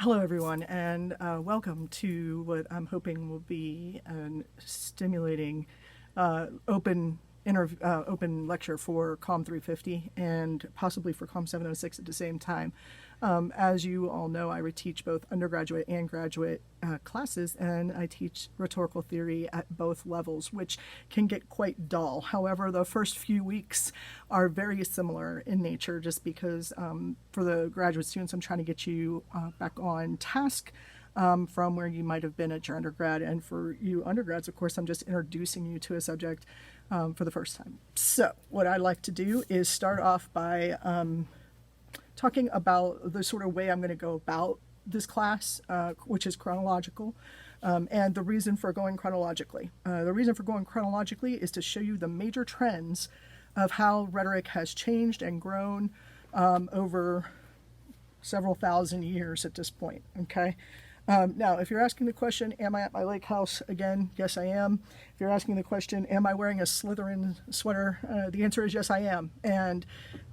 Hello, everyone, and welcome to what I'm hoping will be a stimulating, open lecture for COM 350 and possibly for COM 706 at the same time. As you all know, I teach both undergraduate and graduate classes, and I teach rhetorical theory at both levels, which can get quite dull. However, the first few weeks are very similar in nature, just because for the graduate students, I'm trying to get you back on task from where you might have been at your undergrad. And for you undergrads, of course, I'm just introducing you to a subject for the first time. So what I like to do is start off by talking about the sort of way I'm going to go about this class, which is chronological, and the reason for going chronologically. The reason for going chronologically is to show you the major trends of how rhetoric has changed and grown over several thousand years at this point, okay? Now, if you're asking the question, am I at my lake house again? Yes, I am. If you're asking the question, am I wearing a Slytherin sweater? The answer is yes, I am. And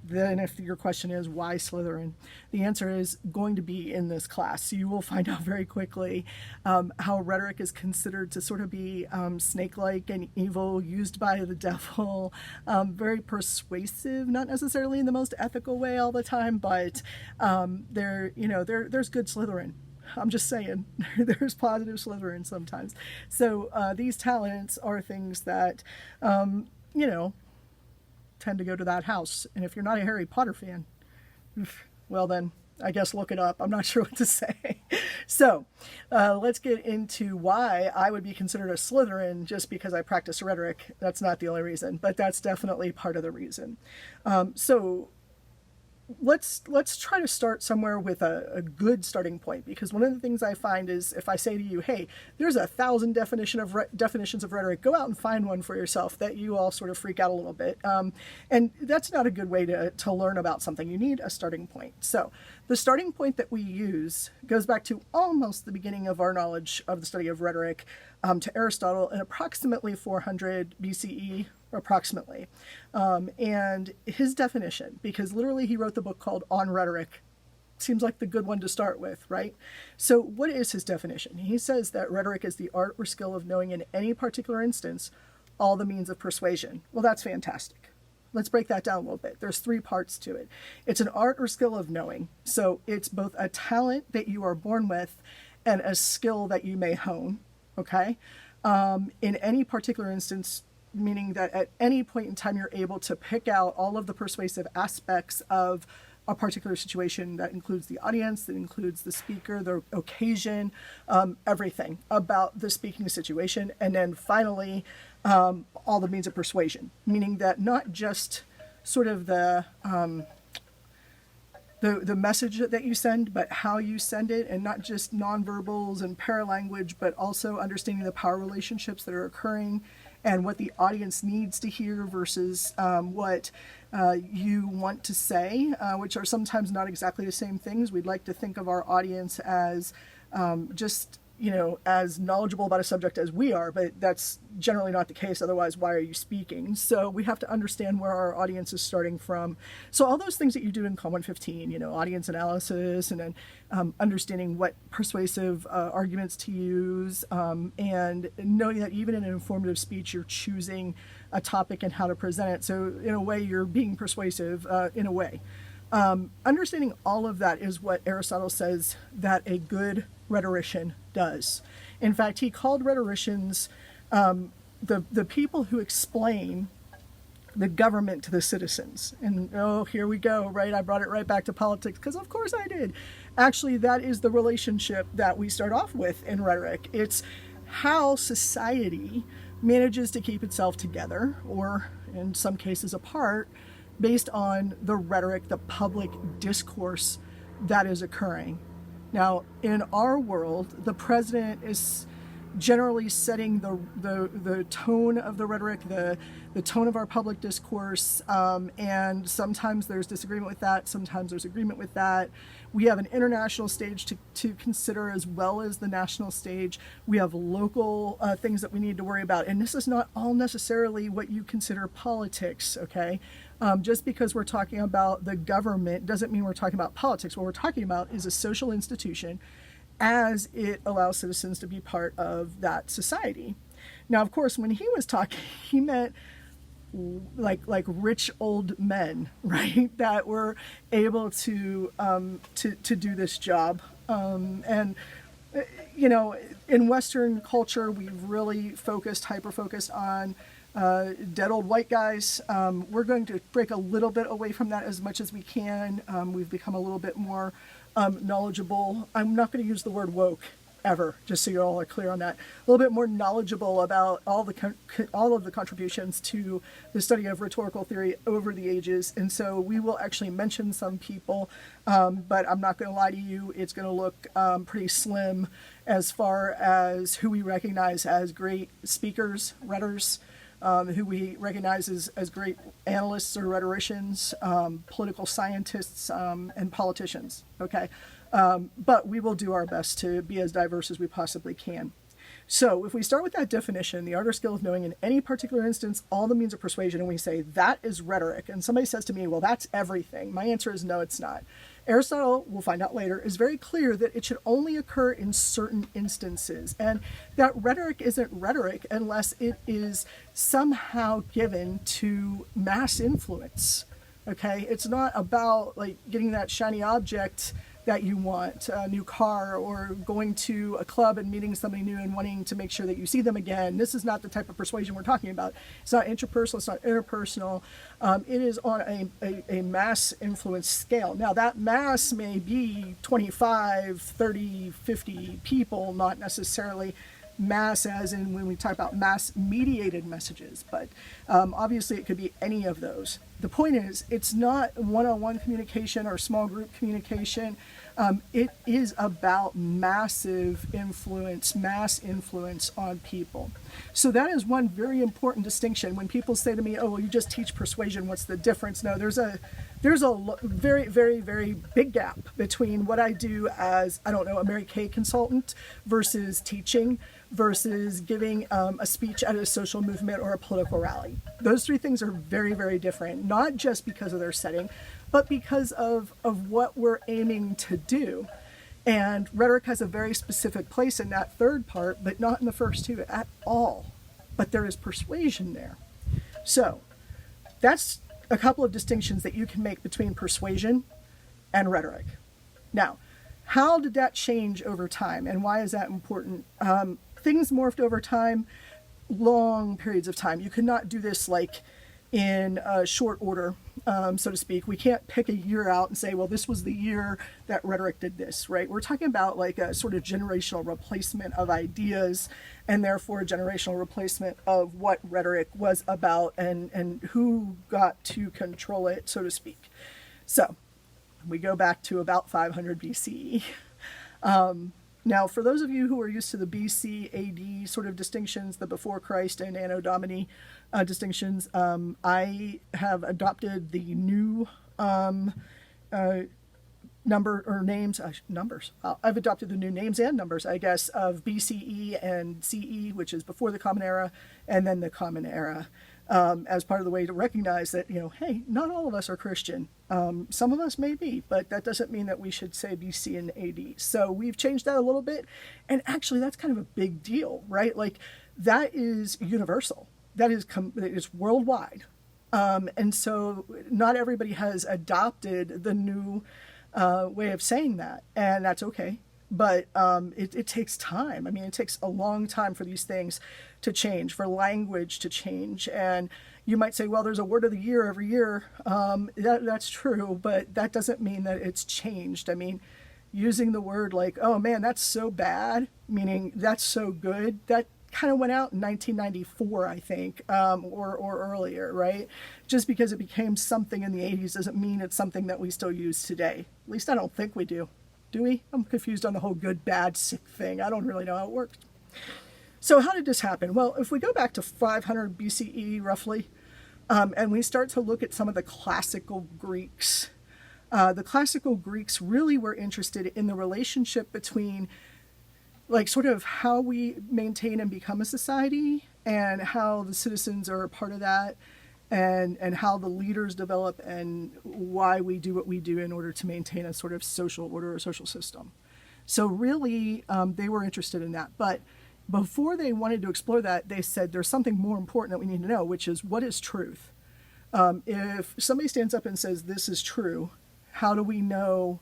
then if your question is, why Slytherin? The answer is going to be in this class. So you will find out very quickly how rhetoric is considered to sort of be snake-like and evil, used by the devil, very persuasive, not necessarily in the most ethical way all the time, but there's good Slytherin. I'm just saying, there's positive Slytherin sometimes. So these talents are things that, tend to go to that house. And if you're not a Harry Potter fan, well then, I guess look it up. I'm not sure what to say. So let's get into why I would be considered a Slytherin just because I practice rhetoric. That's not the only reason, but that's definitely part of the reason. So let's try to start somewhere with a good starting point, because one of the things I find is if I say to you, hey, there's 1,000 definitions of rhetoric, go out and find one for yourself, that you all sort of freak out a little bit. And that's not a good way to learn about something. You need a starting point. So the starting point that we use goes back to almost the beginning of our knowledge of the study of rhetoric, to Aristotle in approximately 400 BCE, approximately. And his definition, because literally he wrote the book called On Rhetoric, seems like the good one to start with, right? So what is his definition? He says that rhetoric is the art or skill of knowing in any particular instance all the means of persuasion. Well, that's fantastic. Let's break that down a little bit. There's 3 parts to it. It's an art or skill of knowing. So it's both a talent that you are born with and a skill that you may hone, okay? In any particular instance, meaning that at any point in time you're able to pick out all of the persuasive aspects of a particular situation. That includes the audience, that includes the speaker, the occasion, everything about the speaking situation. And then finally, all the means of persuasion, meaning that not just sort of the message that you send, but how you send it, and not just nonverbals and paralanguage, but also understanding the power relationships that are occurring and what the audience needs to hear versus what you want to say, which are sometimes not exactly the same things. We'd like to think of our audience as just as knowledgeable about a subject as we are, but that's generally not the case. Otherwise, why are you speaking? So we have to understand where our audience is starting from. So all those things that you do in COM 115, audience analysis, and then understanding what persuasive arguments to use, and knowing that even in an informative speech, you're choosing a topic and how to present it. So in a way, you're being persuasive in a way. Understanding all of that is what Aristotle says that a good rhetorician does. In fact, he called rhetoricians the people who explain the government to the citizens. And here we go, right? I brought it right back to politics because of course I did. Actually, that is the relationship that we start off with in rhetoric. It's how society manages to keep itself together, or in some cases apart, based on the rhetoric, the public discourse that is occurring. Now, in our world, the president is generally setting the tone of the rhetoric, the tone of our public discourse, and sometimes there's disagreement with that, sometimes there's agreement with that. We have an international stage to consider as well as the national stage. We have local things that we need to worry about, and this is not all necessarily what you consider politics, okay? Just because we're talking about the government doesn't mean we're talking about politics. What we're talking about is a social institution as it allows citizens to be part of that society. Now, of course, when he was talking, he meant like rich old men, right? That were able to do this job. And you know, in Western culture, we've really hyper focused on dead old white guys. We're going to break a little bit away from that as much as we can. We've become a little bit more knowledgeable. I'm not going to use the word woke ever, just so you all are clear on that. A little bit more knowledgeable about all of the contributions to the study of rhetorical theory over the ages. And so we will actually mention some people, but I'm not going to lie to you, it's going to look pretty slim as far as who we recognize as great speakers, rhetors, who we recognize as great analysts or rhetoricians, political scientists, and politicians, okay? But we will do our best to be as diverse as we possibly can. So if we start with that definition, the art or skill of knowing in any particular instance all the means of persuasion, and we say that is rhetoric, and somebody says to me, well, that's everything. My answer is no, it's not. Aristotle, we'll find out later, is very clear that it should only occur in certain instances, and that rhetoric isn't rhetoric unless it is somehow given to mass influence. Okay, it's not about like getting that shiny object that you want, a new car, or going to a club and meeting somebody new and wanting to make sure that you see them again. This is not the type of persuasion we're talking about. It's not interpersonal, it's not interpersonal. It is on a mass influence scale. Now that mass may be 25, 30, 50 people, not necessarily mass as in when we talk about mass mediated messages, but obviously it could be any of those. The point is, it's not one-on-one communication or small group communication. It is about mass influence on people. So that is one very important distinction. When people say to me, oh, well, you just teach persuasion, what's the difference? No, there's a very, very, very big gap between what I do as, I don't know, a Mary Kay consultant versus teaching versus giving a speech at a social movement or a political rally. Those three things are very, very different, not just because of their setting, but because of what we're aiming to do. And rhetoric has a very specific place in that third part, but not in the first two at all. But there is persuasion there. So that's a couple of distinctions that you can make between persuasion and rhetoric. Now, how did that change over time, and why is that important? Things morphed over time, long periods of time. You could not do this like in short order, so to speak. We can't pick a year out and say, well, this was the year that rhetoric did this, right? We're talking about like a sort of generational replacement of ideas, and therefore a generational replacement of what rhetoric was about and who got to control it, so to speak. So we go back to about 500 BCE. Now, for those of you who are used to the BC, AD sort of distinctions, the before Christ and Anno Domini distinctions, I have adopted the new numbers. I've adopted the new names and numbers, I guess, of BCE and CE, which is before the Common Era, and then the Common Era, as part of the way to recognize that, you know, hey, not all of us are Christian. Some of us may be, but that doesn't mean that we should say BC and AD. So we've changed that a little bit. And actually, that's kind of a big deal, right? Like, that is universal. That is it's worldwide. And so not everybody has adopted the new way of saying that. And that's okay. But it takes time. I mean, it takes a long time for these things to change, for language to change. And you might say, well, there's a word of the year every year. That's true, but that doesn't mean that it's changed. I mean, using the word like, oh man, that's so bad, meaning that's so good, that kind of went out in 1994, I think, or earlier, right? Just because it became something in the 80s doesn't mean it's something that we still use today. At least I don't think we do. Do we? I'm confused on the whole good, bad, sick thing. I don't really know how it works. So how did this happen? Well, if we go back to 500 BCE, roughly, and we start to look at some of the classical Greeks, the classical Greeks really were interested in the relationship between, like, sort of how we maintain and become a society and how the citizens are a part of that, and how the leaders develop and why we do what we do in order to maintain a sort of social order or social system. So really, they were interested in that. But before they wanted to explore that, they said there's something more important that we need to know, which is what is truth? If somebody stands up and says this is true, how do we know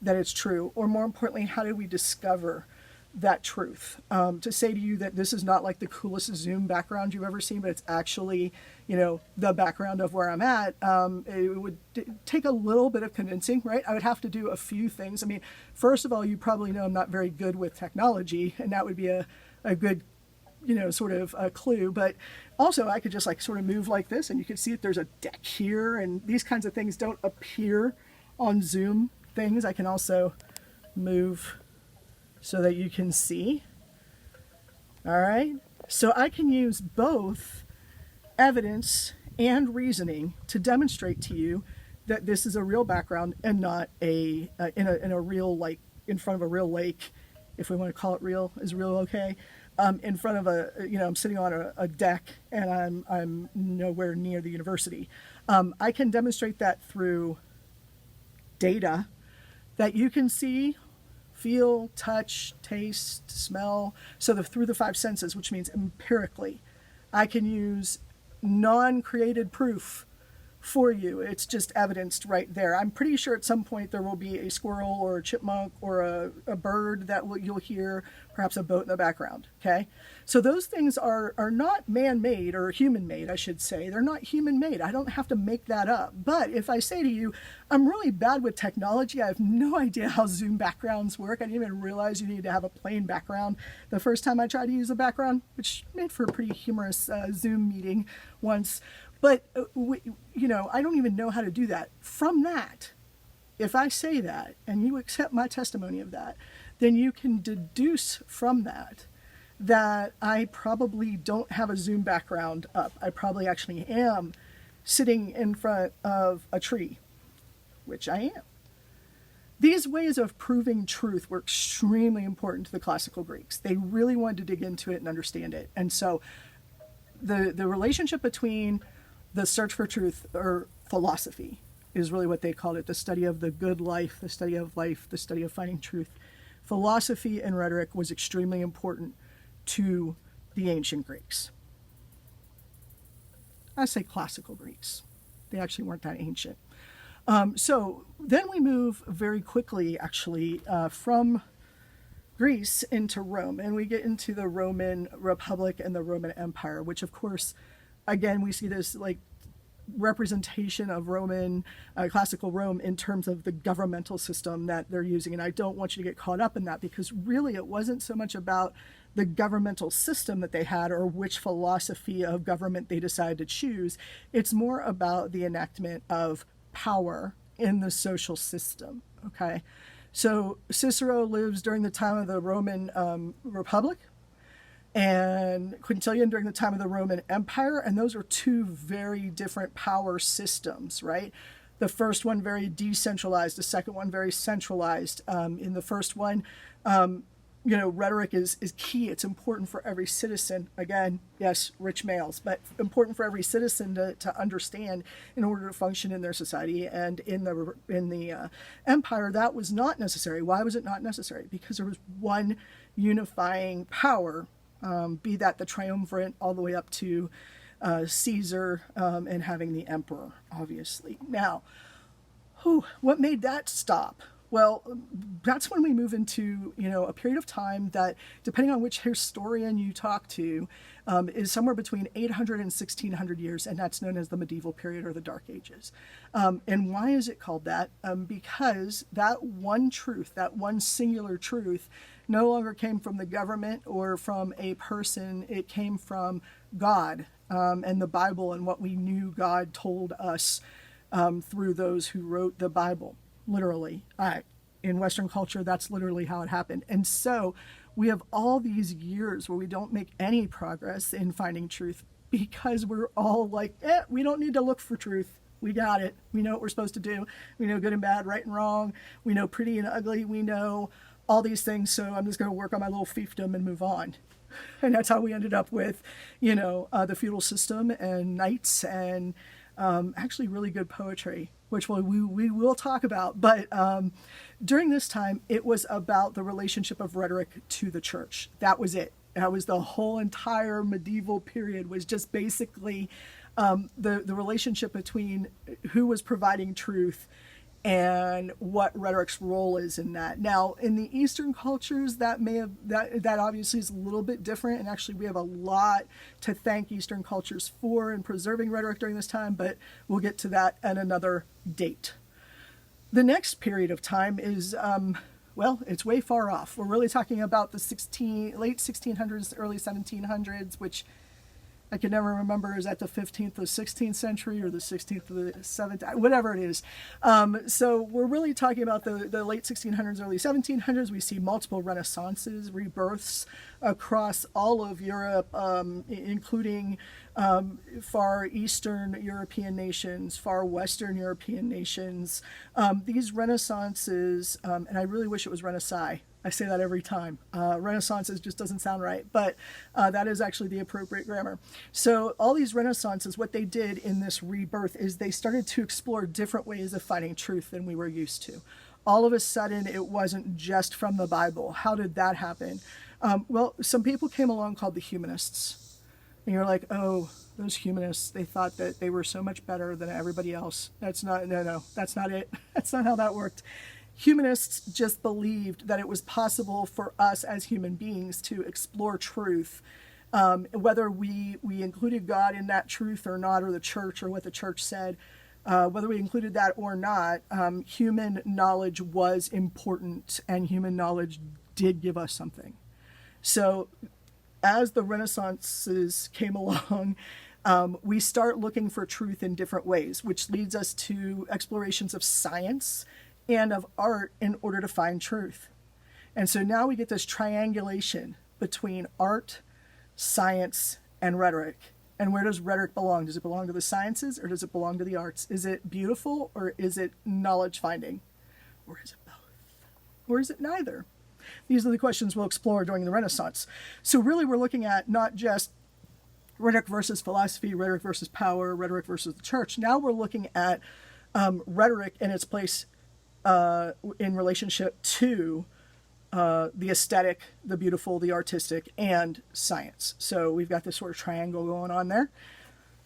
that it's true? Or more importantly, how do we discover that truth? To say to you that this is not like the coolest Zoom background you've ever seen, but it's actually, the background of where I'm at, it would take a little bit of convincing, right? I would have to do a few things. I mean, first of all, you probably know I'm not very good with technology, and that would be a good sort of a clue. But also I could just like sort of move like this, and you can see that there's a deck here, and these kinds of things don't appear on Zoom things. I can also move so that you can see. All right. So I can use both evidence and reasoning to demonstrate to you that this is a real background and not in a real, like in front of a real lake, if we want to call it real. Is real okay? In front of I'm sitting on a deck, and I'm nowhere near the university. I can demonstrate that through data that you can see, feel, touch, taste, smell. So through the five senses, which means empirically, I can use non-created proof for you. It's just evidenced right there. I'm pretty sure at some point there will be a squirrel or a chipmunk or a bird that you'll hear, perhaps a boat in the background. Okay, so those things are not man-made, or human-made, I should say. They're not human-made. I don't have to make that up. But if I say to you, I'm really bad with technology, I have no idea how Zoom backgrounds work. I didn't even realize you need to have a plain background the first time I tried to use a background, which made for a pretty humorous Zoom meeting once. But, I don't even know how to do that. From that, if I say that and you accept my testimony of that, then you can deduce from that I probably don't have a Zoom background up. I probably actually am sitting in front of a tree, which I am. These ways of proving truth were extremely important to the classical Greeks. They really wanted to dig into it and understand it. And so the relationship between the search for truth, or philosophy, is really what they called it, the study of the good life, the study of life, the study of finding truth. Philosophy and rhetoric was extremely important to the ancient Greeks. I say classical Greeks. They actually weren't that ancient. So then we move very quickly, actually, from Greece into Rome, and we get into the Roman Republic and the Roman Empire, which, of course, again, we see this like representation of Roman, classical Rome, in terms of the governmental system that they're using. And I don't want you to get caught up in that, because really it wasn't so much about the governmental system that they had or which philosophy of government they decided to choose. It's more about the enactment of power in the social system. Okay. So Cicero lives during the time of the Roman Republic, and Quintilian during the time of the Roman Empire, and those are two very different power systems, right? The first one very decentralized, the second one very centralized. In the first one, rhetoric is key. It's important for every citizen. Again, yes, rich males, but important for every citizen to understand in order to function in their society. And in the empire, that was not necessary. Why was it not necessary? Because there was one unifying power. Be that the triumvirate all the way up to Caesar, and having the emperor, obviously. Now, what made that stop? Well, that's when we move into, a period of time that, depending on which historian you talk to, is somewhere between 800 and 1600 years, and that's known as the medieval period or the Dark Ages. And why is it called that? Because that one truth, that one singular truth, no longer came from the government or from a person. It came from God and the Bible and what we knew God told us through those who wrote the Bible, literally. In Western culture, that's literally how it happened. And so we have all these years where we don't make any progress in finding truth, because we're all like, we don't need to look for truth. We got it. We know what we're supposed to do. We know good and bad, right and wrong. We know pretty and ugly. We know all these things, so I'm just going to work on my little fiefdom and move on. And that's how we ended up with, the feudal system and knights and actually really good poetry, which we will talk about. But during this time, it was about the relationship of rhetoric to the church. That was it. That was the whole entire medieval period, was just basically the relationship between who was providing truth and what rhetoric's role is in that. Now, in the Eastern cultures, that obviously is a little bit different, and actually we have a lot to thank Eastern cultures for in preserving rhetoric during this time, but we'll get to that at another date. The next period of time is, it's way far off. We're really talking about the late 1600s, early 1700s, which I can never remember, is that the 15th or 16th century or the 16th or the 17th, whatever it is. So we're really talking about the late 1600s, early 1700s. We see multiple renaissances, rebirths across all of Europe, including far Eastern European nations, far Western European nations. These renaissances, and I really wish it was Renaissance. I say that every time. Renaissances just doesn't sound right, but that is actually the appropriate grammar. So all these renaissances, what they did in this rebirth is they started to explore different ways of finding truth than we were used to. All of a sudden, it wasn't just from the Bible. How did that happen? Some people came along called the humanists. And you're like, oh, those humanists, they thought that they were so much better than everybody else. That's not it. That's not how that worked. Humanists just believed that it was possible for us as human beings to explore truth, whether we included God in that truth or not, or the church or what the church said, whether we included that or not, human knowledge was important, and human knowledge did give us something. So as the Renaissances came along, we start looking for truth in different ways, which leads us to explorations of science and of art in order to find truth. And so now we get this triangulation between art, science, and rhetoric. And where does rhetoric belong? Does it belong to the sciences, or does it belong to the arts? Is it beautiful, or is it knowledge finding? Or is it both? Or is it neither? These are the questions we'll explore during the Renaissance. So really we're looking at not just rhetoric versus philosophy, rhetoric versus power, rhetoric versus the church. Now we're looking at rhetoric and its place in relationship to the aesthetic, the beautiful, the artistic, and science. So we've got this sort of triangle going on there.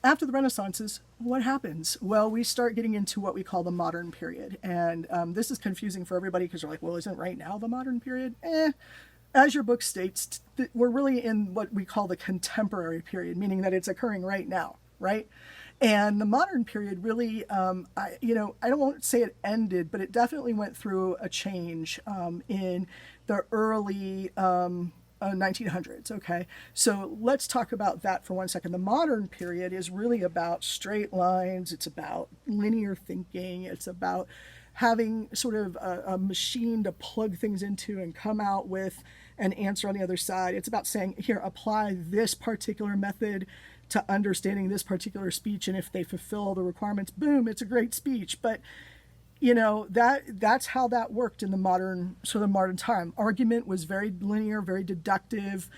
After the Renaissances, what happens? Well, we start getting into what we call the modern period. And this is confusing for everybody because you're like, well, isn't right now the modern period? As your book states, we're really in what we call the contemporary period, meaning that it's occurring right now, right? And the modern period really, I don't want to say it ended, but it definitely went through a change in the early 1900s. Okay, so let's talk about that for 1 second. The modern period is really about straight lines. It's about linear thinking. It's about having sort of a machine to plug things into and come out with an answer on the other side. It's about saying, here, apply this particular method to understanding this particular speech, and if they fulfill the requirements, boom, it's a great speech. But that's how that worked in the modern time. Argument was very linear, very deductive.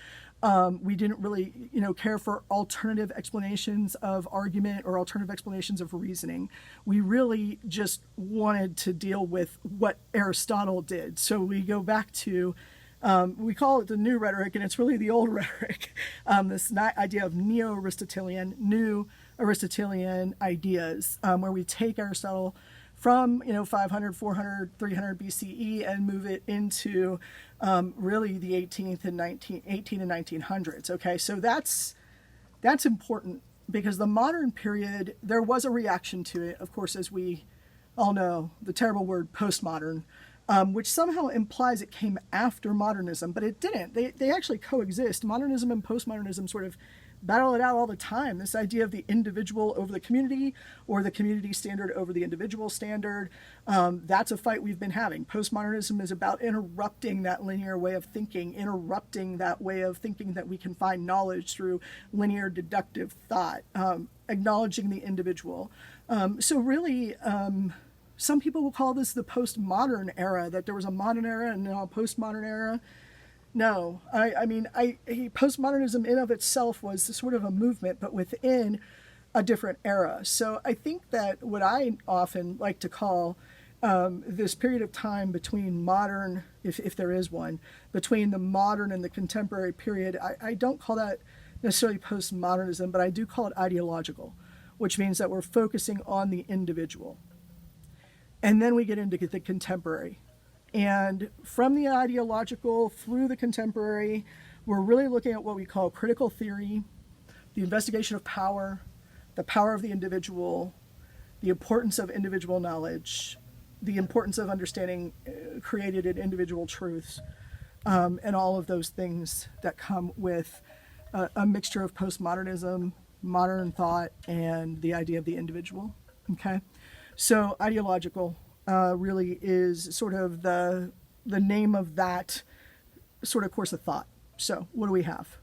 We didn't really care for alternative explanations of argument or alternative explanations of reasoning. We really just wanted to deal with what Aristotle did. So we go back to we call it the new rhetoric, and it's really the old rhetoric. This idea of neo-Aristotelian, new Aristotelian ideas, where we take Aristotle from 500, 400, 300 BCE and move it into really the 18 and 1900s. Okay, so that's important because the modern period, there was a reaction to it, of course, as we all know, the terrible word postmodern. Which somehow implies it came after modernism, but it didn't. They actually coexist. Modernism and postmodernism sort of battle it out all the time. This idea of the individual over the community, or the community standard over the individual standard, that's a fight we've been having. Postmodernism is about interrupting that linear way of thinking, interrupting that way of thinking that we can find knowledge through linear deductive thought, acknowledging the individual. So really, some people will call this the postmodern era, that there was a modern era and now a postmodern era. No, postmodernism in of itself was sort of a movement, but within a different era. So I think that what I often like to call this period of time between modern, if there is one, between the modern and the contemporary period, I don't call that necessarily postmodernism, but I do call it ideological, which means that we're focusing on the individual. And then we get into the contemporary. And from the ideological through the contemporary, we're really looking at what we call critical theory, the investigation of power, the power of the individual, the importance of individual knowledge, the importance of understanding created and individual truths, and all of those things that come with a mixture of postmodernism, modern thought, and the idea of the individual. Okay, so ideological really is sort of the name of that sort of course of thought. So what do we have?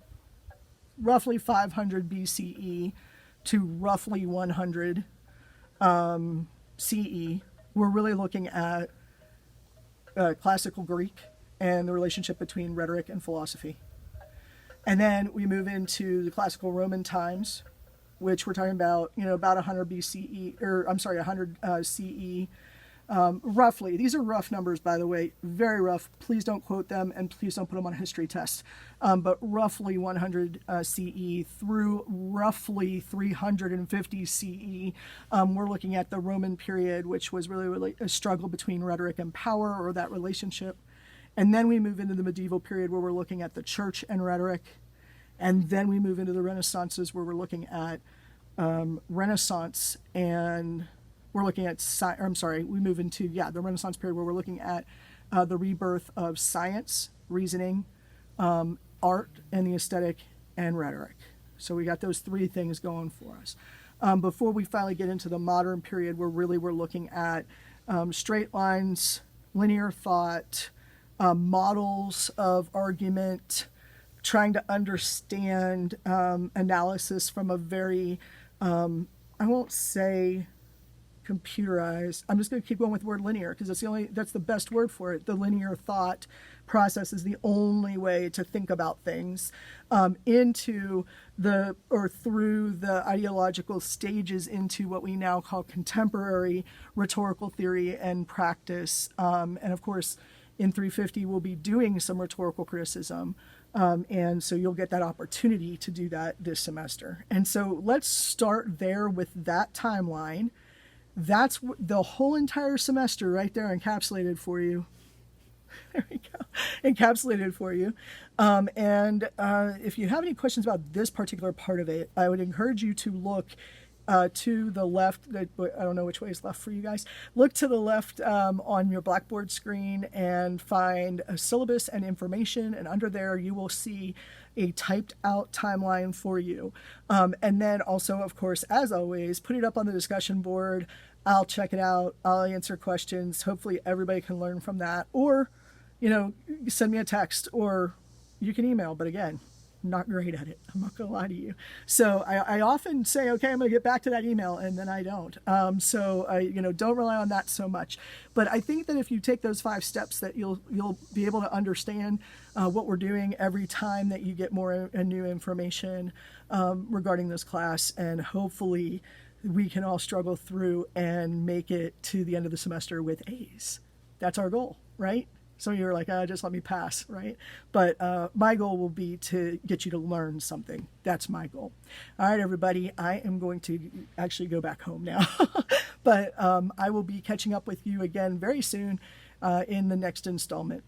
Roughly 500 BCE to roughly 100 CE. We're really looking at classical Greek and the relationship between rhetoric and philosophy. And then we move into the classical Roman times, which we're talking about, about 100 BCE, or I'm sorry, 100 CE. Roughly, these are rough numbers, by the way, very rough. Please don't quote them, and please don't put them on a history test. But roughly 100 CE through roughly 350 CE, we're looking at the Roman period, which was really a struggle between rhetoric and power, or that relationship. And then we move into the medieval period, where we're looking at the church and rhetoric. And then we move into the Renaissances, where we're looking at Renaissance, and we're looking at, we move into, the Renaissance period, where we're looking at the rebirth of science, reasoning, art, and the aesthetic, and rhetoric. So we got those three things going for us. Before we finally get into the modern period, where really we're looking at straight lines, linear thought, models of argument, trying to understand analysis from a very, I won't say computerized. I'm just going to keep going with the word linear, because that's the best word for it. The linear thought process is the only way to think about things, through the ideological stages into what we now call contemporary rhetorical theory and practice. And of course, in 350, we'll be doing some rhetorical criticism. And so you'll get that opportunity to do that this semester. And so let's start there with that timeline. That's the whole entire semester right there encapsulated for you. There we go. Encapsulated for you. And if you have any questions about this particular part of it, I would encourage you to look to the left. I don't know which way is left for you guys. Look to the left on your Blackboard screen and find a syllabus and information. And under there, you will see a typed out timeline for you. And then also, of course, as always, put it up on the discussion board. I'll check it out. I'll answer questions. Hopefully everybody can learn from that. Or, send me a text, or you can email. But again, I'm not great at it. I'm not going to lie to you. So I often say, okay, I'm going to get back to that email, and then I don't. Don't rely on that so much. But I think that if you take those 5 steps, that you'll be able to understand what we're doing every time that you get more new information regarding this class, and hopefully we can all struggle through and make it to the end of the semester with A's. That's our goal, right? Some of you are like, just let me pass, right? But my goal will be to get you to learn something. That's my goal. All right, everybody, I am going to actually go back home now. But I will be catching up with you again very soon in the next installment.